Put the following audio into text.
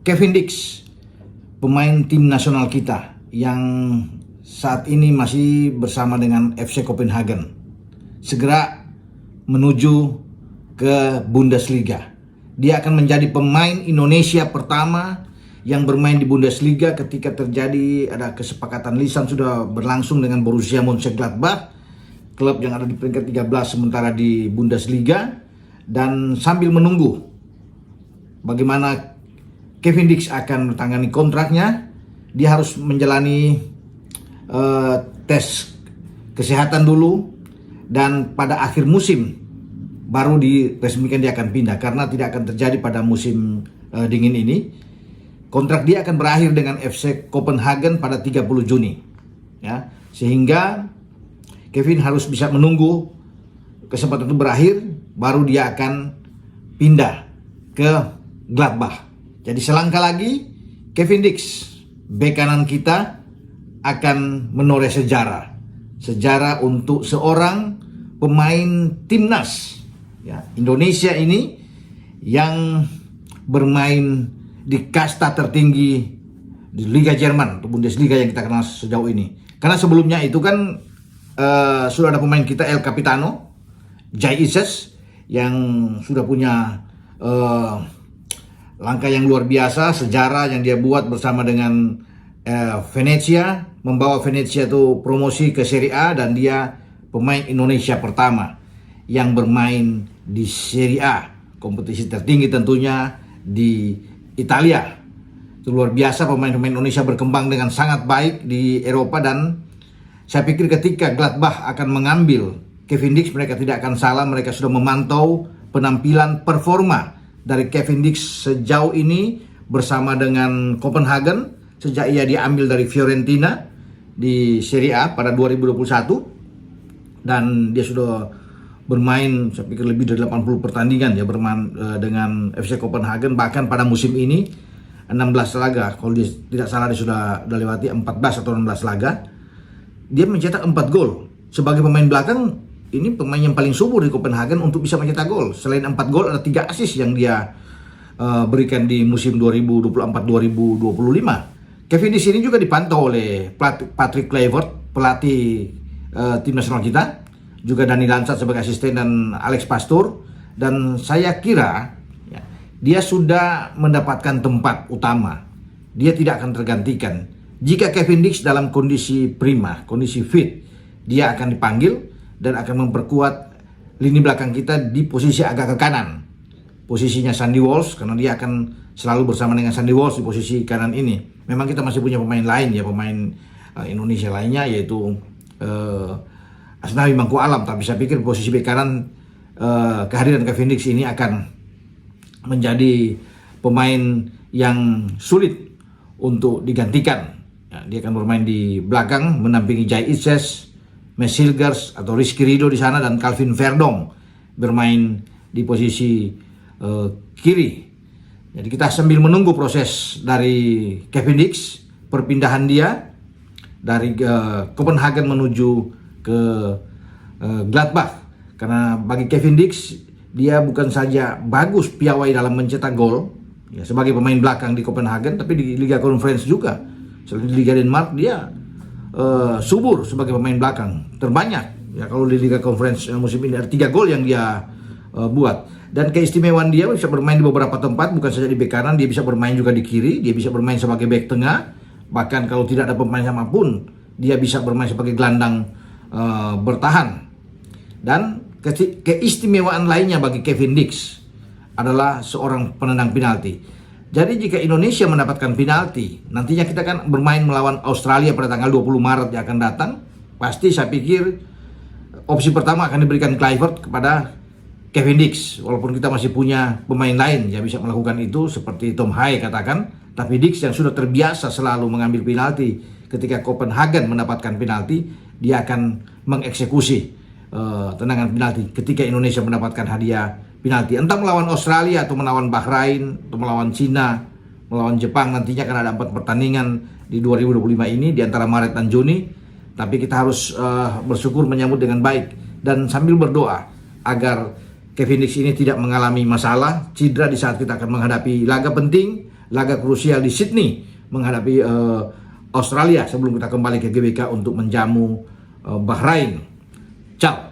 Kevin Dix, pemain tim nasional kita yang saat ini masih bersama dengan FC Copenhagen, segera menuju ke Bundesliga. Dia akan menjadi pemain Indonesia pertama yang bermain di Bundesliga ketika terjadi ada kesepakatan lisan sudah berlangsung dengan Borussia Mönchengladbach, klub yang ada di peringkat 13 sementara di Bundesliga. Dan sambil menunggu bagaimana Kevin Dix akan menangani kontraknya, dia harus menjalani tes kesehatan dulu, dan pada akhir musim baru diresmikan dia akan pindah, karena tidak akan terjadi pada musim dingin ini. Kontrak dia akan berakhir dengan FC Copenhagen pada 30 Juni. Ya, sehingga Kevin harus bisa menunggu kesempatan itu berakhir, baru dia akan pindah ke Gladbach. Jadi selangkah lagi Kevin Dix, bek kanan kita, akan menoreh sejarah untuk seorang pemain timnas ya, Indonesia ini yang bermain di kasta tertinggi di Liga Jerman atau Bundesliga yang kita kenal sejauh ini. Karena sebelumnya itu kan sudah ada pemain kita El Capitano, Jai Ises, yang sudah punya langkah yang luar biasa, sejarah yang dia buat bersama dengan Venezia, membawa Venezia itu promosi ke Serie A, dan dia pemain Indonesia pertama yang bermain di Serie A, kompetisi tertinggi tentunya di Italia. Itu luar biasa, pemain-pemain Indonesia berkembang dengan sangat baik di Eropa, dan saya pikir ketika Gladbach akan mengambil Kevin Dix, mereka tidak akan salah. Mereka sudah memantau penampilan performa dari Kevin Dix sejauh ini bersama dengan Copenhagen sejak ia diambil dari Fiorentina di Serie A pada 2021, dan dia sudah bermain saya pikir lebih dari 80 pertandingan ya bermain dengan FC Copenhagen. Bahkan pada musim ini 16 laga, kalau dia tidak salah dia sudah lewati 14 atau 16 laga. Dia mencetak 4 gol. Sebagai pemain belakang, ini pemain yang paling subur di Copenhagen untuk bisa mencetak gol. Selain 4 gol, ada 3 assist yang dia berikan di musim 2024-2025. Kevin di sini juga dipantau oleh Patrick Kluivert, pelatih tim nasional kita, juga Dani Lansat sebagai asisten, dan Alex Pastur. Dan saya kira ya, dia sudah mendapatkan tempat utama. Dia tidak akan tergantikan. Jika Kevin Dix dalam kondisi prima, kondisi fit, dia akan dipanggil dan akan memperkuat lini belakang kita di posisi agak ke kanan. Posisinya Sandy Walsh, karena dia akan selalu bersama dengan Sandy Walsh di posisi kanan ini. Memang kita masih punya pemain lain ya, pemain Indonesia lainnya, yaitu Asnawi Mangku Alam. Tapi saya pikir posisi bek kanan, kehadiran Kevin Dix ini akan menjadi pemain yang sulit untuk digantikan. Ya, dia akan bermain di belakang, mendampingi Jai Ises, Mes Hilgers atau Rizky Ridho di sana, dan Calvin Verdong bermain di posisi kiri. Jadi kita sambil menunggu proses dari Kevin Dix, perpindahan dia dari Copenhagen menuju ke Gladbach. Karena bagi Kevin Dix, dia bukan saja bagus piawai dalam mencetak gol ya, sebagai pemain belakang di Copenhagen, tapi di Liga Conference juga. Selain di Liga Denmark, dia subur sebagai pemain belakang terbanyak ya. Kalau di Liga Conference musim ini ada 3 gol yang dia buat. Dan keistimewaan dia bisa bermain di beberapa tempat, bukan saja di bek kanan, dia bisa bermain juga di kiri, dia bisa bermain sebagai bek tengah, bahkan kalau tidak ada pemain sama pun dia bisa bermain sebagai gelandang bertahan. Dan keistimewaan lainnya bagi Kevin Dix adalah seorang penendang penalti. Jadi jika Indonesia mendapatkan penalti, nantinya kita kan bermain melawan Australia pada tanggal 20 Maret yang akan datang. Pasti saya pikir opsi pertama akan diberikan Kluivert kepada Kevin Dix. Walaupun kita masih punya pemain lain yang bisa melakukan itu, seperti Tom Hai katakan, tapi Dix yang sudah terbiasa selalu mengambil penalti, ketika Copenhagen mendapatkan penalti, dia akan mengeksekusi tendangan penalti ketika Indonesia mendapatkan hadiah penalti, entah melawan Australia atau melawan Bahrain atau melawan Cina, melawan Jepang. Nantinya akan ada 4 pertandingan di 2025 ini di antara Maret dan Juni. Tapi kita harus bersyukur menyambut dengan baik dan sambil berdoa agar Kevin Dix ini tidak mengalami masalah cedera di saat kita akan menghadapi laga penting, laga krusial di Sydney menghadapi Australia sebelum kita kembali ke GBK untuk menjamu Bahrain. Ciao.